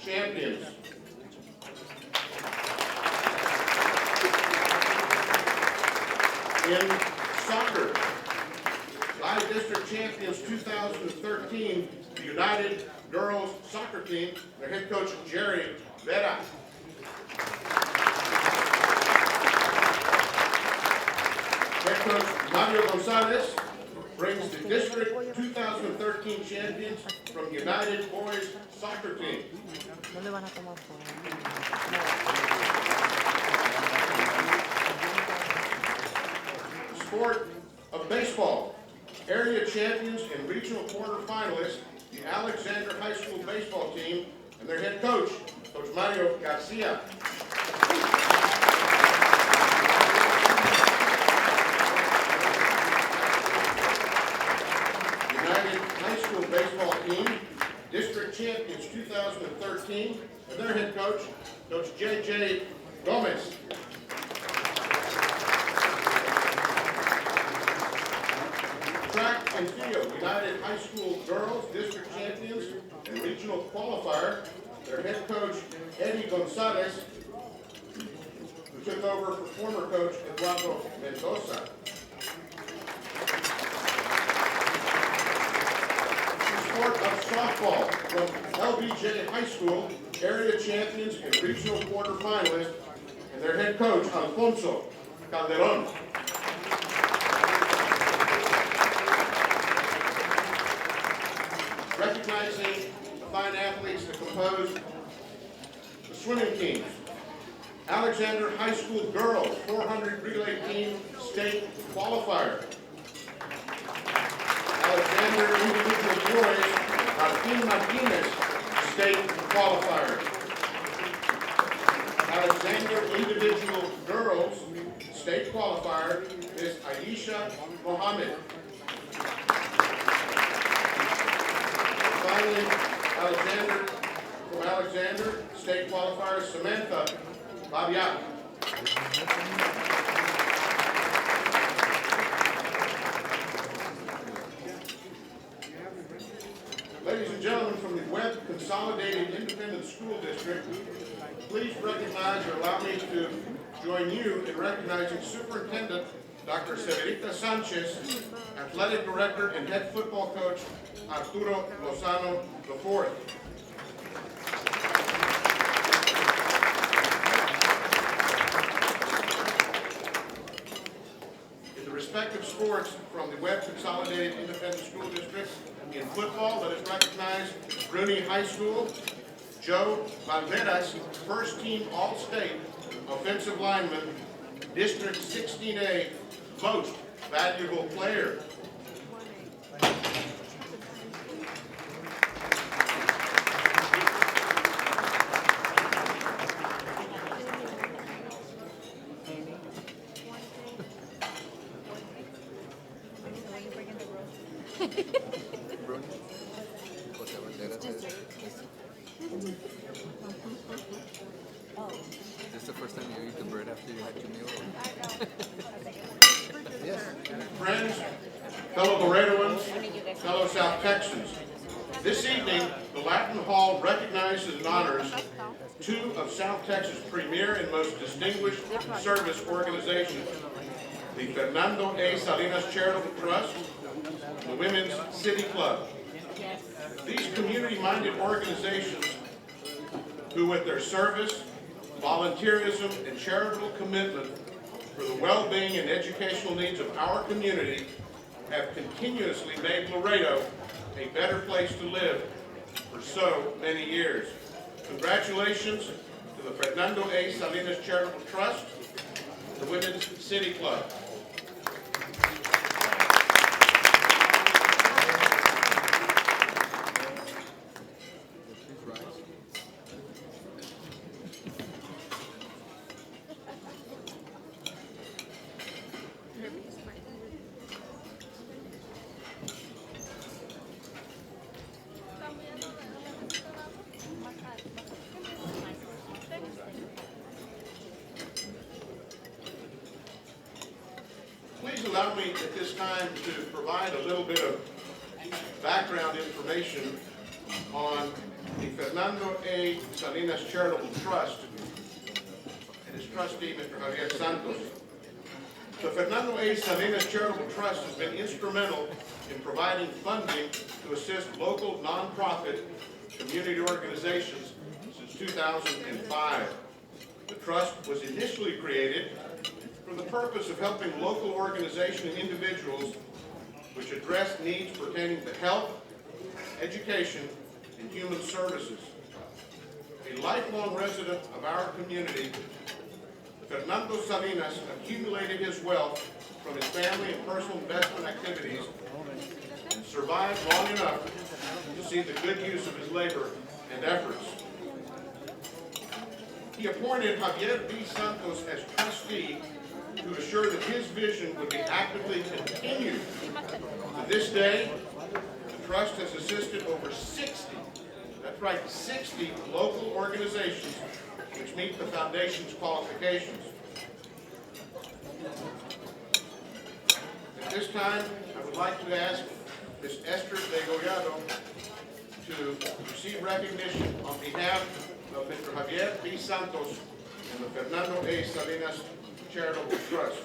champions. In soccer, Live District Champions 2013, the United Girls Soccer Team, their head coach Jerry Vera. Head coach Mario Gonzalez brings the District 2013 champions from United Boys Soccer Team. Sport of baseball, area champions and regional quarterfinalists, the Alexander High School baseball team and their head coach, Coach Mario Garcia. United High School baseball team, district champions 2013, and their head coach, Coach J.J. Gomez. Track and field, United High School girls, district champions, and regional qualifier. Their head coach, Eddie Gonzalez, who took over for former coach Eduardo Mendoza. Sport of softball from LBJ High School, area champions and regional quarterfinalists, and their head coach, Alfonso Calderon. Recognizing the fine athletes that compose the swimming teams. Alexander High School girls 400 relay team state qualifier. Alexander individual boys Martin Martinez state qualifier. Alexander individual girls state qualifier is Aisha Mohammed. Finally, from Alexander, state qualifier Samantha Babiak. Ladies and gentlemen from the Webb Consolidated Independent School District, please recognize or allow me to join you in recognizing Superintendent Dr. Severita Sanchez, Athletic Director and Head Football Coach Arturo Lozano IV. In the respective sports from the Webb Consolidated Independent School District, in football, let us recognize Bruni High School, Joe Valderas, first team All-State offensive lineman, District 16A, most valuable player. Is this the first time you eat the bread after you had your meal? Yes. Friends, fellow Laredoans, fellow South Texans, this evening, the Latin Hall recognizes and honors two of South Texas' premier and most distinguished service organizations, the Fernando A. Salinas Charitable Trust, and the Women's City Club. These community-minded organizations who, with their service, volunteerism, and charitable commitment for the well-being and educational needs of our community, have continuously made Laredo a better place to live for so many years. Congratulations to the Fernando A. Salinas Charitable Trust, the Women's City Club. Please allow me at this time to provide a little bit of background information on the Fernando A. Salinas Charitable Trust and its trustee, Mr. Javier Santos. The Fernando A. Salinas Charitable Trust has been instrumental in providing funding to assist local nonprofit community organizations since 2005. The trust was initially created for the purpose of helping local organizations and individuals which address needs pertaining to health, education, and human services. A lifelong resident of our community, Fernando Salinas accumulated his wealth from his family and personal investment activities and survived long enough to see the good use of his labor and efforts. He appointed Javier B. Santos as trustee to assure that his vision would be actively continued. To this day, the trust has assisted over 60, that's right, 60 local organizations which meet the foundation's qualifications. At this time, I would like to ask Ms. Esther Degollado to receive recognition on behalf of Mr. Javier B. Santos and the Fernando A. Salinas Charitable Trust.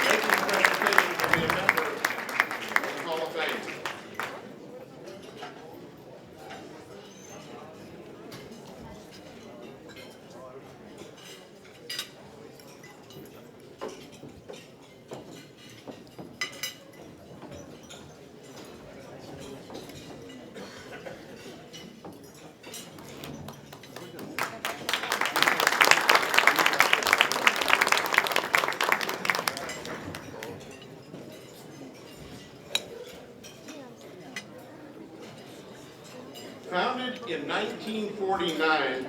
Making the presentation to be a member of the Hall of Fame. Founded in 1949,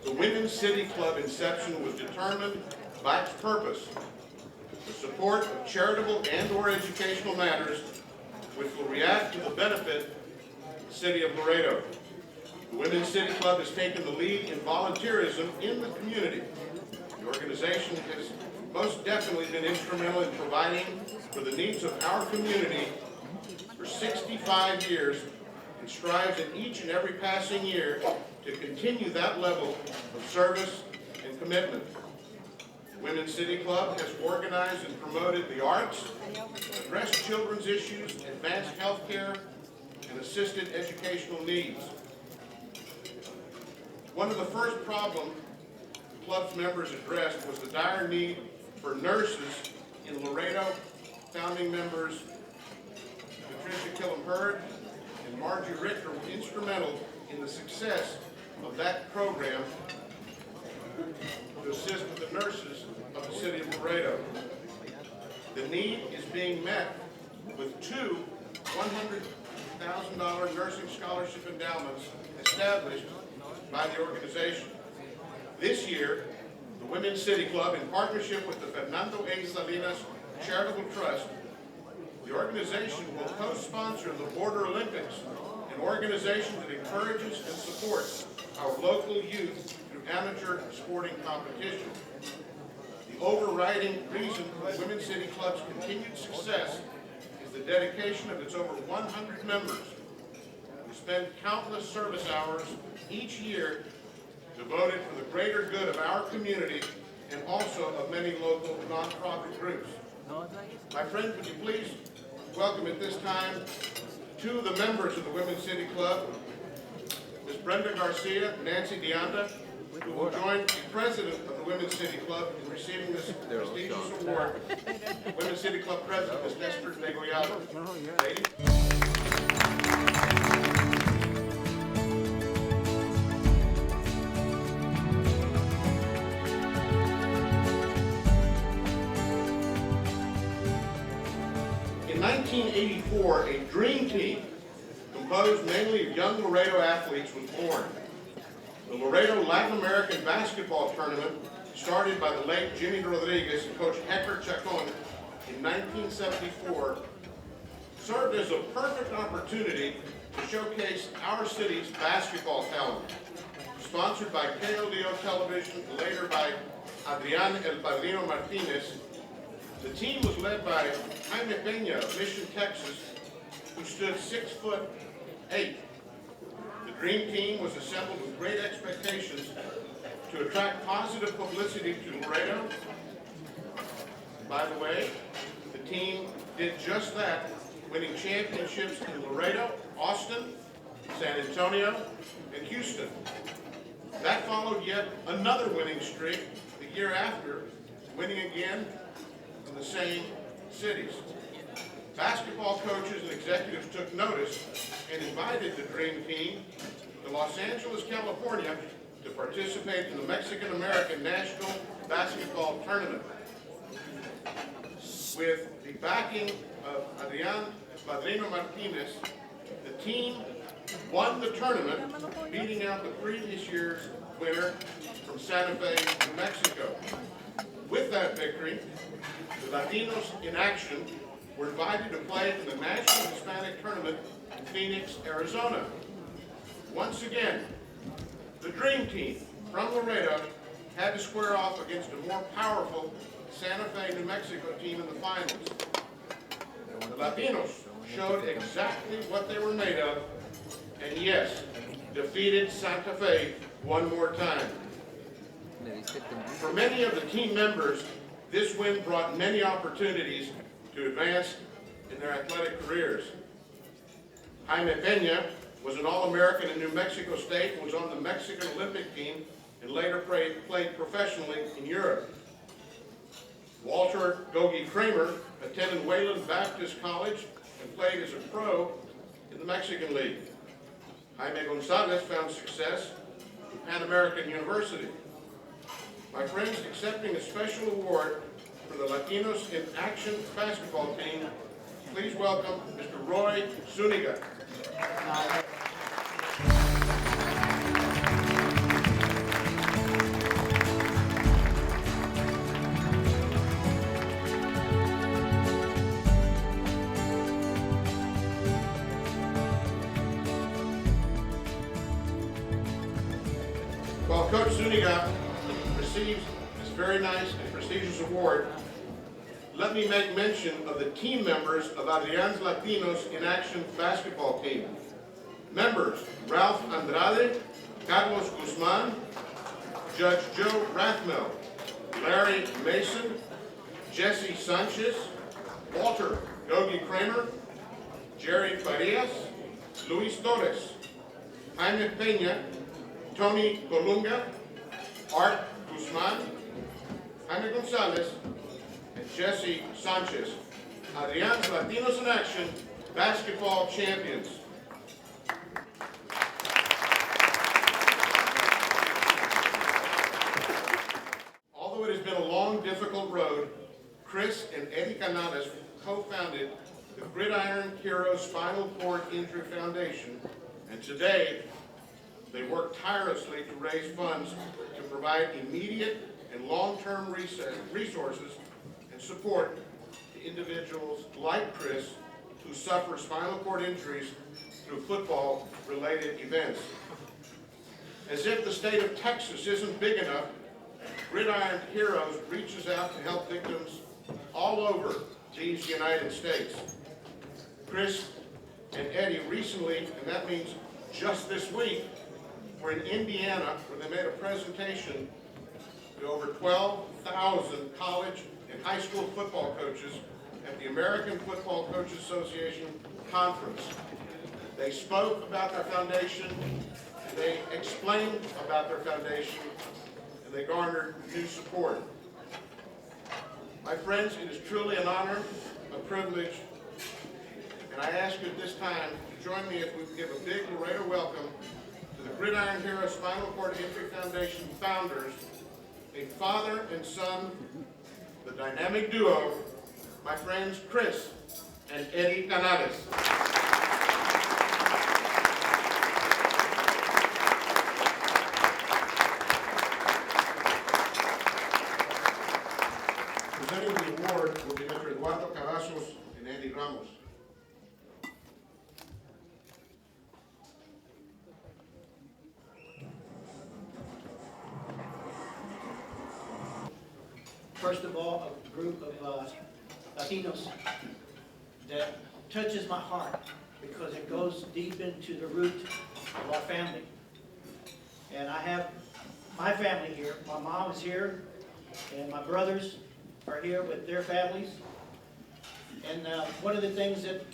the Women's City Club inception was determined by its purpose, the support of charitable and/or educational matters which will react to the benefit of the City of Laredo. The Women's City Club has taken the lead in volunteerism in the community. The organization has most definitely been instrumental in providing for the needs of our community for 65 years and strives in each and every passing year to continue that level of service and commitment. The Women's City Club has organized and promoted the arts, addressed children's issues, advanced health care, and assisted educational needs. One of the first problems the club's members addressed was the dire need for nurses in Laredo. Founding members Patricia Killam-Hurd and Margie Richter were instrumental in the success of that program to assist with the nurses of the city of Laredo. The need is being met with two $100,000 nursing scholarship endowments established by the organization. This year, the Women's City Club, in partnership with the Fernando A. Salinas Charitable Trust, the organization will co-sponsor the Border Olympics, an organization that encourages and supports our local youth through amateur sporting competition. The overriding reason for the Women's City Club's continued success is the dedication of its over 100 members who spend countless service hours each year devoted for the greater good of our community and also of many local nonprofit groups. My friends, would you please welcome at this time two of the members of the Women's City Club, Ms. Brenda Garcia and Nancy Deanda, who will join the president of the Women's City Club in receiving this prestigious award, Women's City Club President, Ms. Esther Degollado. Ladies. In 1984, a dream team composed mainly of young Laredo athletes was born. The Laredo Latin American basketball tournament, started by the late Jimmy Rodriguez and Coach Hector Chacon in 1974, served as a perfect opportunity to showcase our city's basketball talent. Sponsored by KLDO Television, later by Adrian El Padrino Martinez, the team was led by Jaime Peña of Mission, Texas, who stood 6'8". The Dream Team was assembled with great expectations to attract positive publicity to Laredo. By the way, the team did just that, winning championships in Laredo, Austin, San Antonio, and Houston. That followed yet another winning streak the year after, winning again in the same cities. Basketball coaches and executives took notice and invited the Dream Team to Los Angeles, California to participate in the Mexican-American National Basketball Tournament. With the backing of Adrian Padrino Martinez, the team won the tournament, beating out the previous year's winner from Santa Fe, New Mexico. With that victory, the Latinos in Action were invited to play in the National Hispanic Tournament in Phoenix, Arizona. Once again, the Dream Team from Laredo had to square off against a more powerful Santa Fe, New Mexico team in the finals. The Latinos showed exactly what they were made of, and yes, defeated Santa Fe one more time. For many of the team members, this win brought many opportunities to advance in their athletic careers. Jaime Peña was an All-American in New Mexico State and was on the Mexican Olympic team and later played professionally in Europe. Walter Gogi Kramer attended Wayland Baptist College and played as a pro in the Mexican League. Jaime Gonzalez found success at Pan American University. My friends, accepting a special award for the Latinos in Action basketball team, please welcome Mr. Roy Zuniga. While Coach Zuniga receives this very nice and prestigious award, let me make mention of the team members of Adrian's Latinos in Action basketball team. Members: Ralph Andrade, Carlos Guzman, Judge Joe Rathmel, Larry Mason, Jesse Sanchez, Walter Gogi Kramer, Jerry Farias, Luis Torres, Jaime Peña, Tony Colunga, Art Guzman, Jaime Gonzalez, and Jesse Sanchez, Adrian's Latinos in Action basketball champions. Although it has been a long, difficult road, Chris and Eddie Canales co-founded the Gridiron Heroes Spinal Cord Injury Foundation, and today they work tirelessly to raise funds to provide immediate and long-term resources and support to individuals like Chris who suffer spinal cord injuries through football-related events. As if the state of Texas isn't big enough, Gridiron Heroes reaches out to help victims all over these United States. Chris and Eddie recently, and that means just this week, were in Indiana where they made a presentation to over 12,000 college and high school football coaches at the American Football Coaches Association conference. They spoke about their foundation, they explained about their foundation, and they garnered new support. My friends, it is truly an honor, a privilege, and I ask you at this time to join me if we give a big Laredo welcome to the Gridiron Heroes Spinal Cord Injury Foundation founders, a father and son, the dynamic duo, my friends Chris and Eddie Canales. Presenting the award will be Mr. Eduardo Cavazos and Andy Ramos. First of all, a group of Latinos that touches my heart because it goes deep into the root of our family. And I have my family here. My mom is here, and my brothers are here with their families. And one of the things that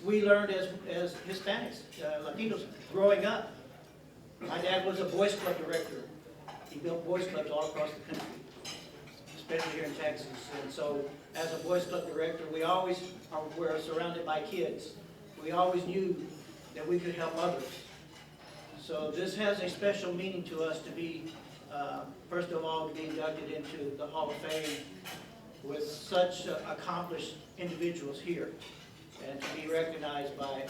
we learned as Hispanics, Latinos, growing up, my dad was a Boys Club director. He built Boys Clubs all across the country, especially here in Texas. And so, as a Boys Club director, we always were surrounded by kids. We always knew that we could help others. So this has a special meaning to us to be, first of all, to be inducted into the Hall of Fame with such accomplished individuals here, and to be recognized by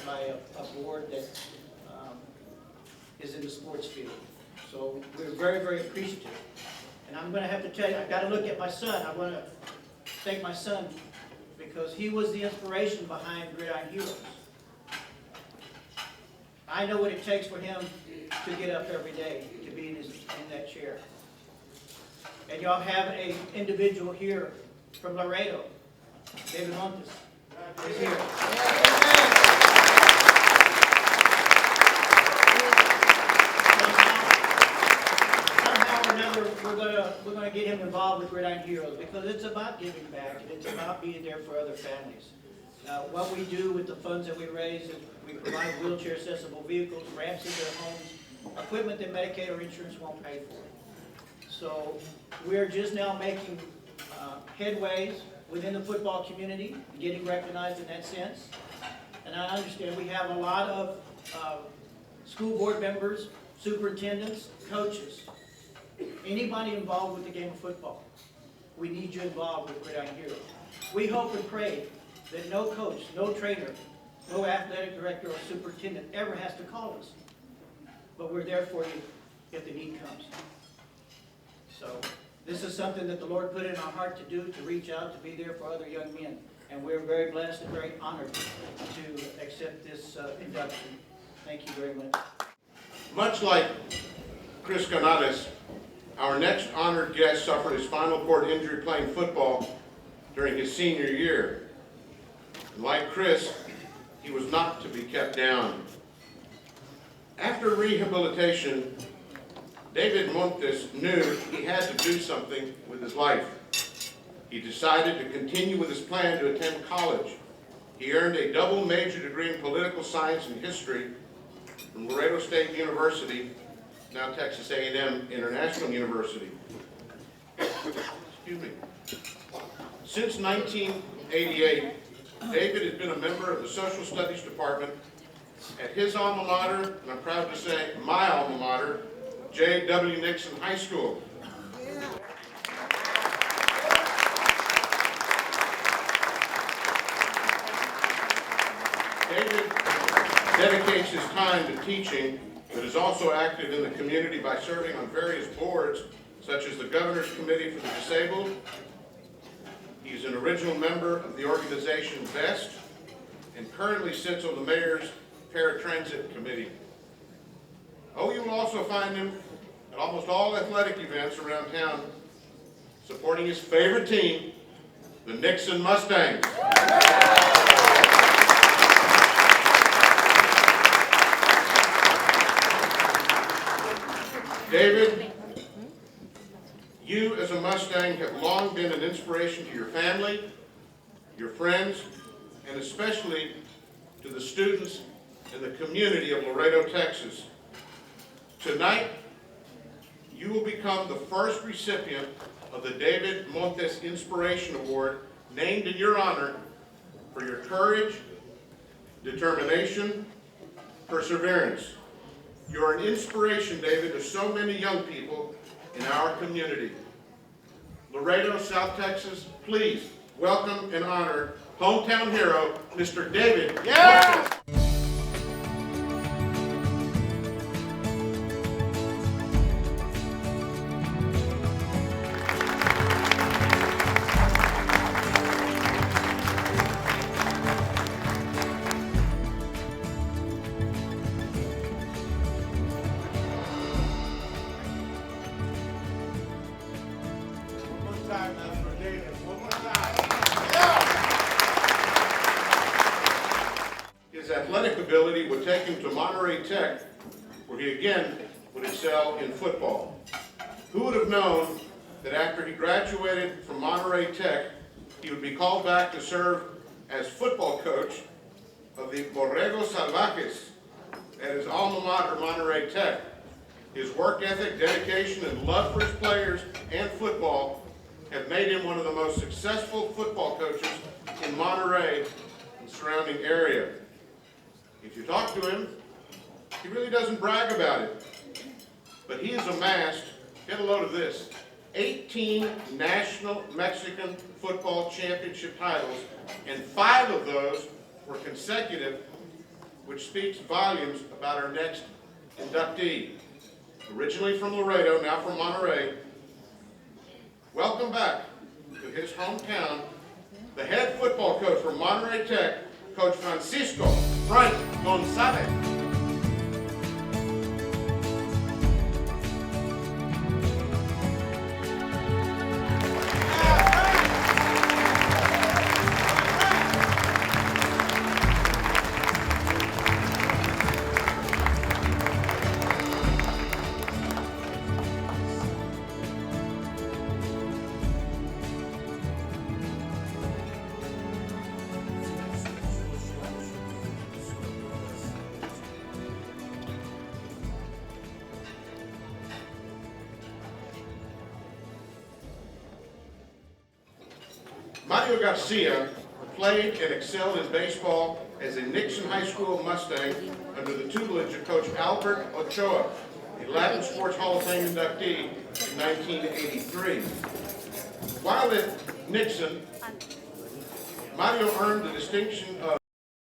a board that is in the sports field. So we're very, very appreciative. And I'm going to have to tell you, I've got to look at my son. I want to thank my son because he was the inspiration behind Gridiron Heroes. I know what it takes for him to get up every day, to be in that chair. And y'all have an individual here from Laredo, David Montes, is here. Somehow or another, we're gonna get him involved with Gridiron Heroes because it's about giving back and it's about being there for other families. What we do with the funds that we raise is we provide wheelchair accessible vehicles, ramps in their homes, equipment that Medicaid or insurance won't pay for. So we're just now making headways within the football community, getting recognized in that sense. And I understand we have a lot of school board members, superintendents, coaches, anybody involved with the game of football. We need you involved with Gridiron Heroes. We hope and pray that no coach, no trainer, no athletic director or superintendent ever has to call us. But we're there for you if the need comes. So this is something that the Lord put in our heart to do, to reach out, to be there for other young men. And we're very blessed and very honored to accept this induction. Thank you very much. Much like Chris Canales, our next honored guest suffered his spinal cord injury playing football during his senior year. And like Chris, he was not to be kept down. After rehabilitation, David Montes knew he had to do something with his life. He decided to continue with his plan to attend college. He earned a double major degree in political science and history from Laredo State University, now Texas A&M International University. Excuse me. Since 1988, David has been a member of the Social Studies Department at his alma mater, and I'm proud to say my alma mater, J.W. Nixon High School. David dedicates his time to teaching, but is also active in the community by serving on various boards, such as the Governor's Committee for the Disabled. He's an original member of the organization VEST, and currently sits on the Mayor's Paratransit Committee. Oh, you will also find him at almost all athletic events around town, supporting his favorite team, the Nixon Mustangs. David, you as a Mustang have long been an inspiration to your family, your friends, and especially to the students and the community of Laredo, Texas. Tonight, you will become the first recipient of the David Montes Inspiration Award, named in your honor for your courage, determination, perseverance. You're an inspiration, David, to so many young people in our community. Laredo, South Texas, please welcome and honor hometown hero, Mr. David Montes. His Tech, where he again would excel in football. Who would have known that after he graduated from Monterey Tech, he would be called back to serve as football coach of the Borregos Salvajes at his alma mater, Monterey Tech. His work ethic, dedication, and love for his players and football have made him one of the most successful football coaches in Monterey and surrounding area. If you talk to him, he really doesn't brag about it, but he has amassed, get a load of this, 18 national Mexican football championship titles, and 5 of those were consecutive, which speaks volumes about our next inductee. Originally from Laredo, now from Monterey. Welcome back to his hometown, the head football coach from Monterey Tech, Coach Francisco Frank Gonzalez. Mario Garcia played and excelled in baseball as a Nixon High School Mustang under the tutelage of Coach Albert Ochoa, a Latin Sports Hall of Fame inductee in 1983. While at Nixon, Mario earned the distinction of